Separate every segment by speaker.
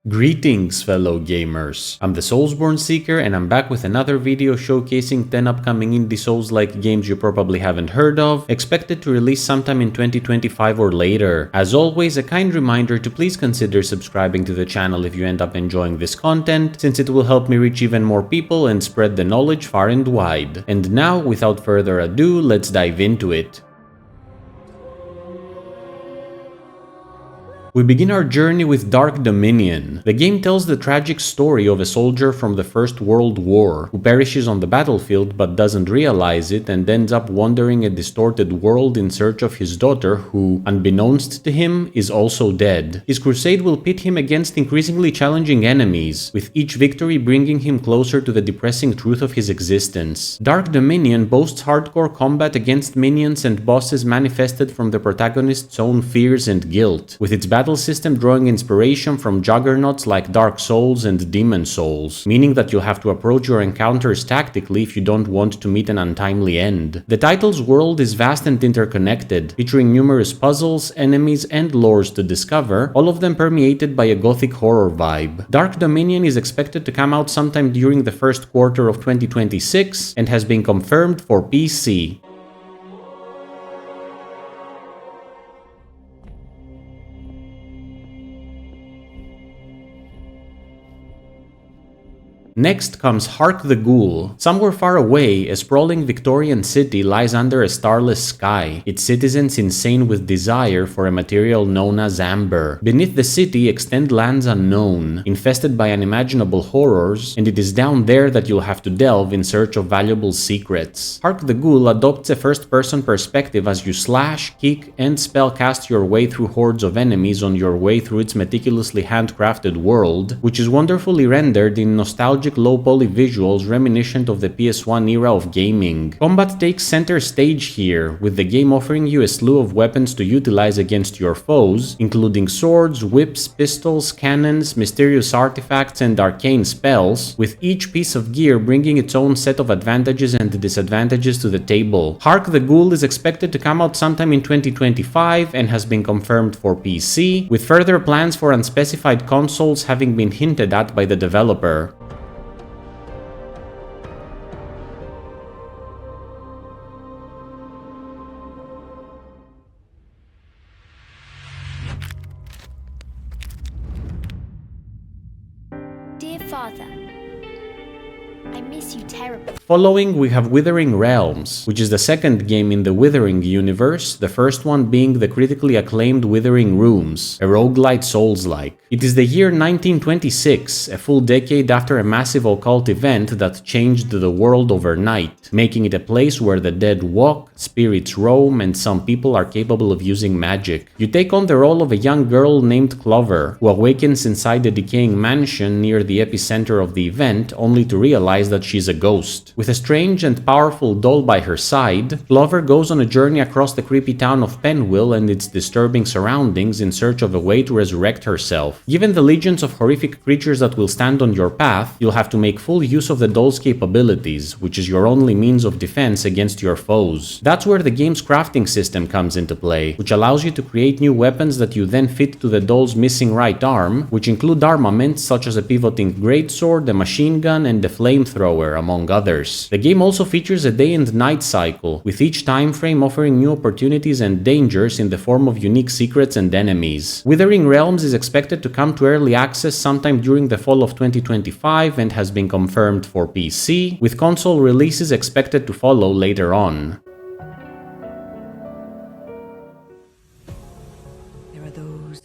Speaker 1: Greetings fellow gamers, I'm the Soulsborne Seeker and I'm back with another video showcasing 10 upcoming indie Souls-like games you probably haven't heard of, expected to release sometime in 2025 or later. As always, a kind reminder to please consider subscribing to the channel if you end up enjoying this content, since it will help me reach even more people and spread the knowledge far and wide. And now, without further ado, let's dive into it. We begin our journey with Dark Dominion. The game tells the tragic story of a soldier from the First World War, who perishes on the battlefield but doesn't realize it and ends up wandering a distorted world in search of his daughter who, unbeknownst to him, is also dead. His crusade will pit him against increasingly challenging enemies, with each victory bringing him closer to the depressing truth of his existence. Dark Dominion boasts hardcore combat against minions and bosses manifested from the protagonist's own fears and guilt, with its battle system drawing inspiration from juggernauts like Dark Souls and Demon Souls, meaning that you'll have to approach your encounters tactically if you don't want to meet an untimely end. The title's world is vast and interconnected, featuring numerous puzzles, enemies, and lores to discover, all of them permeated by a gothic horror vibe. Dark Dominion is expected to come out sometime during the first quarter of 2026 and has been confirmed for PC. Next comes HARK the GHOUL. Somewhere far away, a sprawling Victorian city lies under a starless sky, its citizens insane with desire for a material known as amber. Beneath the city extend lands unknown, infested by unimaginable horrors, and it is down there that you'll have to delve in search of valuable secrets. HARK the GHOUL adopts a first-person perspective as you slash, kick, and spellcast your way through hordes of enemies on your way through its meticulously handcrafted world, which is wonderfully rendered in nostalgic low-poly visuals reminiscent of the PS1 era of gaming. Combat takes center stage here, with the game offering you a slew of weapons to utilize against your foes, including swords, whips, pistols, cannons, mysterious artifacts, and arcane spells, with each piece of gear bringing its own set of advantages and disadvantages to the table. HARK the GHOUL is expected to come out sometime in 2025 and has been confirmed for PC, with further plans for unspecified consoles having been hinted at by the developer.
Speaker 2: Dear Father, I miss you terribly.
Speaker 1: Following, we have Withering Realms, which is the second game in the Withering universe, the first one being the critically acclaimed Withering Realms, a roguelite Souls-like. It is the year 1926, a full decade after a massive occult event that changed the world overnight, making it a place where the dead walk, spirits roam, and some people are capable of using magic. You take on the role of a young girl named Clover, who awakens inside a decaying mansion near the epicenter of the event, only to realize that she's a ghost. With a strange and powerful doll by her side, Clover goes on a journey across the creepy town of Penwill and its disturbing surroundings in search of a way to resurrect herself. Given the legions of horrific creatures that will stand on your path, you'll have to make full use of the doll's capabilities, which is your only means of defense against your foes. That's where the game's crafting system comes into play, which allows you to create new weapons that you then fit to the doll's missing right arm, which include armaments such as a pivoting greatsword, a machine gun, and a flamethrower, among others. The game also features a day and night cycle, with each time frame offering new opportunities and dangers in the form of unique secrets and enemies. Withering Realms is expected to come to early access sometime during the fall of 2025 and has been confirmed for PC, with console releases expected to follow later on.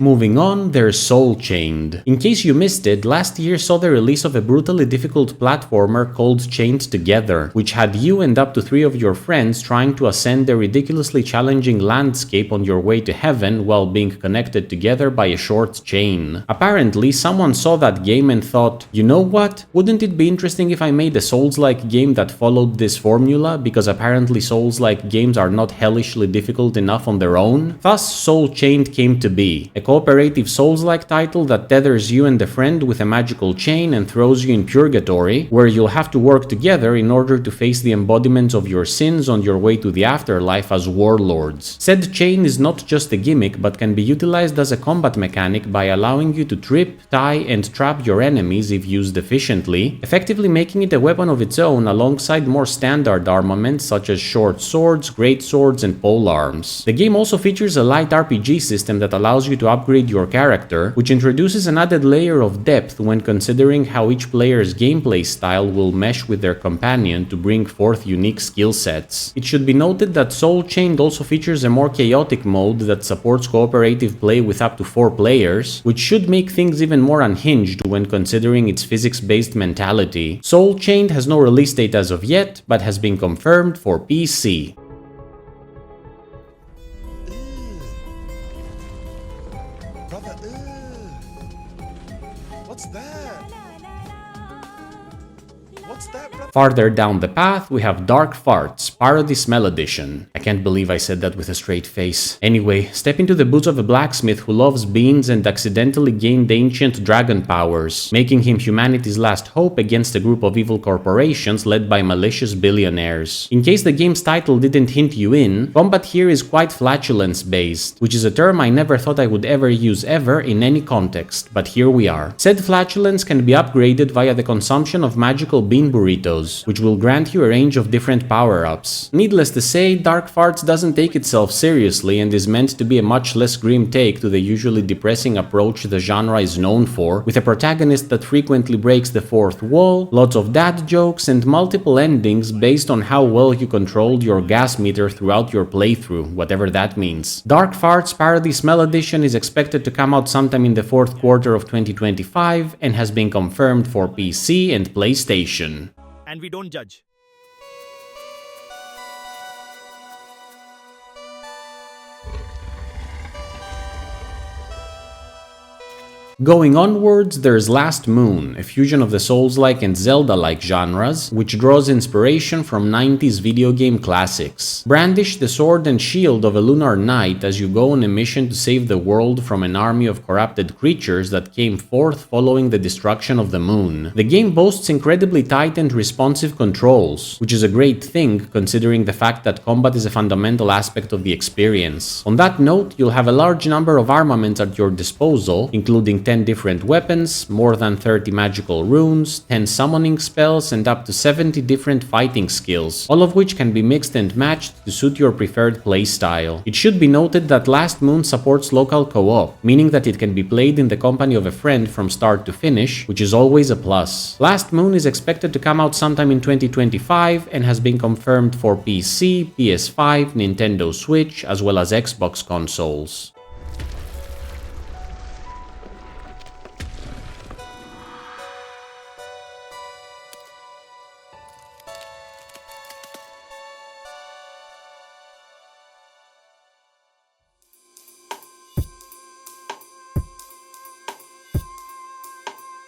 Speaker 1: Moving on, there's Soul Chained. In case you missed it, last year saw the release of a brutally difficult platformer called Chained Together, which had you and up to 3 of your friends trying to ascend a ridiculously challenging landscape on your way to heaven while being connected together by a short chain. Apparently, someone saw that game and thought, you know what? Wouldn't it be interesting if I made a Souls-like game that followed this formula, because apparently Souls-like games are not hellishly difficult enough on their own? Thus, Soul Chained came to be, a cooperative Souls-like title that tethers you and a friend with a magical chain and throws you in purgatory, where you'll have to work together in order to face the embodiments of your sins on your way to the afterlife as warlords. Said chain is not just a gimmick, but can be utilized as a combat mechanic by allowing you to trip, tie, and trap your enemies if used efficiently, effectively making it a weapon of its own alongside more standard armaments such as short swords, great swords, and polearms. The game also features a light RPG system that allows you to upgrade your character, which introduces an added layer of depth when considering how each player's gameplay style will mesh with their companion to bring forth unique skill sets. It should be noted that Soul Chained also features a more chaotic mode that supports cooperative play with up to 4 players, which should make things even more unhinged when considering its physics-based mentality. Soul Chained has no release date as of yet, but has been confirmed for PC.
Speaker 3: Brother, what's that? What's that, brother?
Speaker 1: Farther down the path, we have Dark Farts, Parody Smell Edition. I can't believe I said that with a straight face. Anyway, step into the boots of a blacksmith who loves beans and accidentally gained ancient dragon powers, making him humanity's last hope against a group of evil corporations led by malicious billionaires. In case the game's title didn't hint you in, combat here is quite flatulence-based, which is a term I never thought I would ever use ever in any context, but here we are. Said flatulence can be upgraded via the consumption of magical bean burritos, which will grant you a range of different power-ups. Needless to say, Dark Farts doesn't take itself seriously and is meant to be a much less grim take to the usually depressing approach the genre is known for, with a protagonist that frequently breaks the fourth wall, lots of dad jokes, and multiple endings based on how well you controlled your gas meter throughout your playthrough, whatever that means. Dark Farts Parody Smell Edition is expected to come out sometime in the fourth quarter of 2025 and has been confirmed for PC and PlayStation.
Speaker 4: And we don't judge.
Speaker 1: Going onwards, there's Last Moon, a fusion of the Souls-like and Zelda-like genres, which draws inspiration from 90s video game classics. Brandish the sword and shield of a lunar knight as you go on a mission to save the world from an army of corrupted creatures that came forth following the destruction of the moon. The game boasts incredibly tight and responsive controls, which is a great thing considering the fact that combat is a fundamental aspect of the experience. On that note, you'll have a large number of armaments at your disposal, including 10 different weapons, more than 30 magical runes, 10 summoning spells, and up to 70 different fighting skills, all of which can be mixed and matched to suit your preferred playstyle. It should be noted that Last Moon supports local co-op, meaning that it can be played in the company of a friend from start to finish, which is always a plus. Last Moon is expected to come out sometime in 2025 and has been confirmed for PC, PS5, Nintendo Switch, as well as Xbox consoles.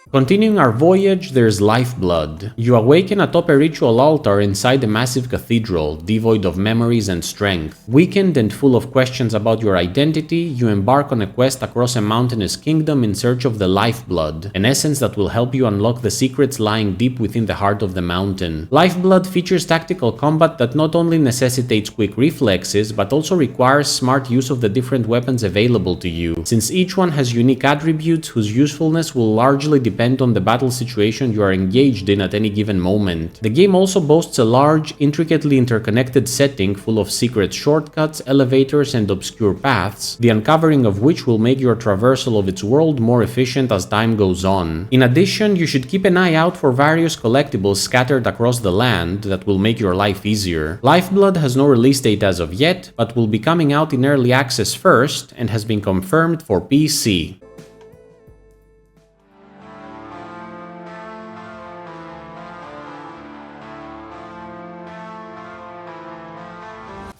Speaker 1: Continuing our voyage, there's Lifeblood. You awaken atop a ritual altar inside a massive cathedral, devoid of memories and strength. Weakened and full of questions about your identity, you embark on a quest across a mountainous kingdom in search of the Lifeblood, an essence that will help you unlock the secrets lying deep within the heart of the mountain. Lifeblood features tactical combat that not only necessitates quick reflexes, but also requires smart use of the different weapons available to you, since each one has unique attributes whose usefulness will largely depend on the battle situation you are engaged in at any given moment. The game also boasts a large, intricately interconnected setting full of secret shortcuts, elevators, and obscure paths, the uncovering of which will make your traversal of its world more efficient as time goes on. In addition, you should keep an eye out for various collectibles scattered across the land that will make your life easier. Lifeblood has no release date as of yet, but will be coming out in early access first and has been confirmed for PC.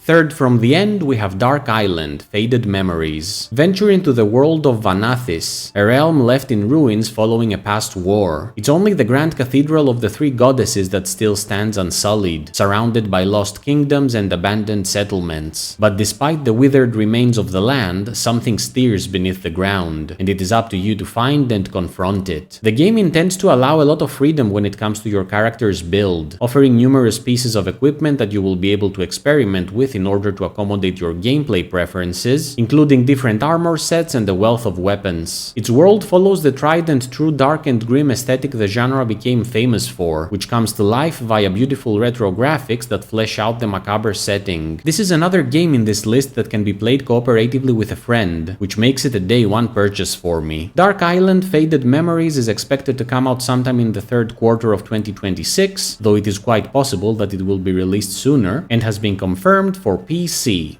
Speaker 1: Third from the end, we have Dark Island, Faded Memories. Venture into the world of Vanathis, a realm left in ruins following a past war. It's only the Grand Cathedral of the Three Goddesses that still stands unsullied, surrounded by lost kingdoms and abandoned settlements. But despite the withered remains of the land, something stirs beneath the ground, and it is up to you to find and confront it. The game intends to allow a lot of freedom when it comes to your character's build, offering numerous pieces of equipment that you will be able to experiment with in order to accommodate your gameplay preferences, including different armor sets and a wealth of weapons. Its world follows the tried and true dark and grim aesthetic the genre became famous for, which comes to life via beautiful retro graphics that flesh out the macabre setting. This is another game in this list that can be played cooperatively with a friend, which makes it a day one purchase for me. Dark Island Faded Memories is expected to come out sometime in the third quarter of 2026, though it is quite possible that it will be released sooner, and has been confirmed for PC.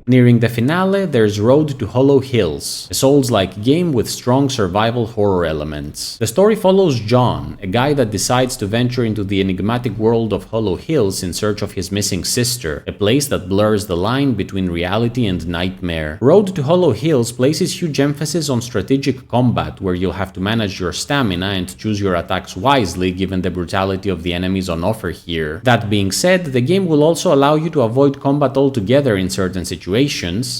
Speaker 1: Nearing the finale, there's Road to Hollow Hills, a Souls-like game with strong survival horror elements. The story follows John, a guy that decides to venture into the enigmatic world of Hollow Hills in search of his missing sister, a place that blurs the line between reality and nightmare. Road to Hollow Hills places huge emphasis on strategic combat, where you'll have to manage your stamina and choose your attacks wisely given the brutality of the enemies on offer here. That being said, the game will also allow you to avoid combat altogether in certain situations,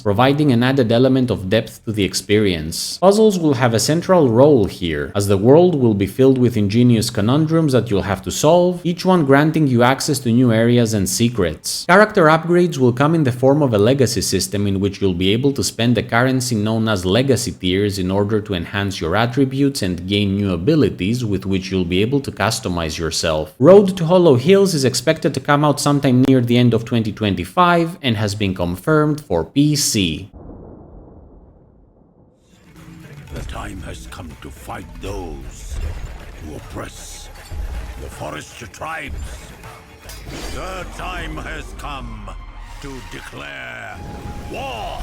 Speaker 1: providing an added element of depth to the experience. Puzzles will have a central role here, as the world will be filled with ingenious conundrums that you'll have to solve, each one granting you access to new areas and secrets. Character upgrades will come in the form of a legacy system in which you'll be able to spend a currency known as legacy tiers in order to enhance your attributes and gain new abilities with which you'll be able to customize yourself. Road to Hollow Hills is expected to come out sometime near the end of 2025 and has been confirmed for PC.
Speaker 4: The time has come to fight those who oppress the forest tribes. The time has come to declare war.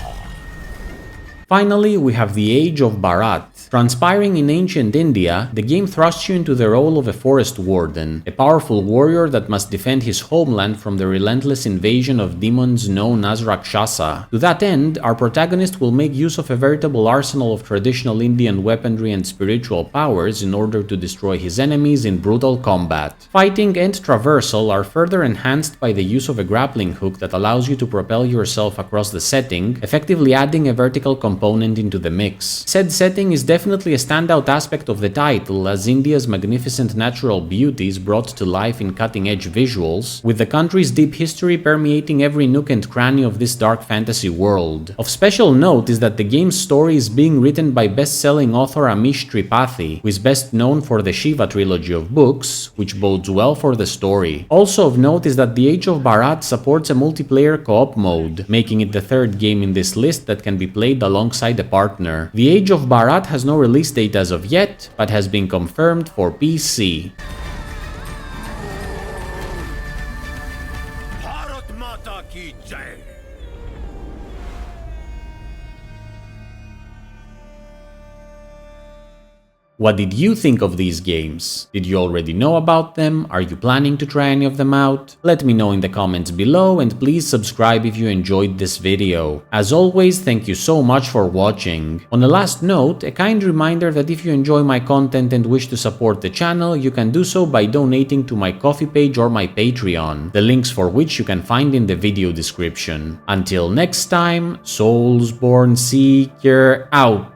Speaker 1: Finally, we have the Age of Bhaarat. Transpiring in ancient India, the game thrusts you into the role of a forest warden, a powerful warrior that must defend his homeland from the relentless invasion of demons known as Rakshasa. To that end, our protagonist will make use of a veritable arsenal of traditional Indian weaponry and spiritual powers in order to destroy his enemies in brutal combat. Fighting and traversal are further enhanced by the use of a grappling hook that allows you to propel yourself across the setting, effectively adding a vertical component into the mix. Said setting is definitely a standout aspect of the title, as India's magnificent natural beauty is brought to life in cutting-edge visuals, with the country's deep history permeating every nook and cranny of this dark fantasy world. Of special note is that the game's story is being written by best-selling author Amish Tripathi, who is best known for the Shiva trilogy of books, which bodes well for the story. Also of note is that the Age of Bhaarat supports a multiplayer co-op mode, making it the third game in this list that can be played alongside a partner. The Age of Bhaarat has no release date as of yet, but has been confirmed for PC.
Speaker 4: Bharat Mata ki Jai.
Speaker 1: What did you think of these games? Did you already know about them? Are you planning to try any of them out? Let me know in the comments below, and please subscribe if you enjoyed this video. As always, thank you so much for watching. On a last note, a kind reminder that if you enjoy my content and wish to support the channel, you can do so by donating to my Ko-fi page or my Patreon, the links for which you can find in the video description. Until next time, Soulsborne Seeker out!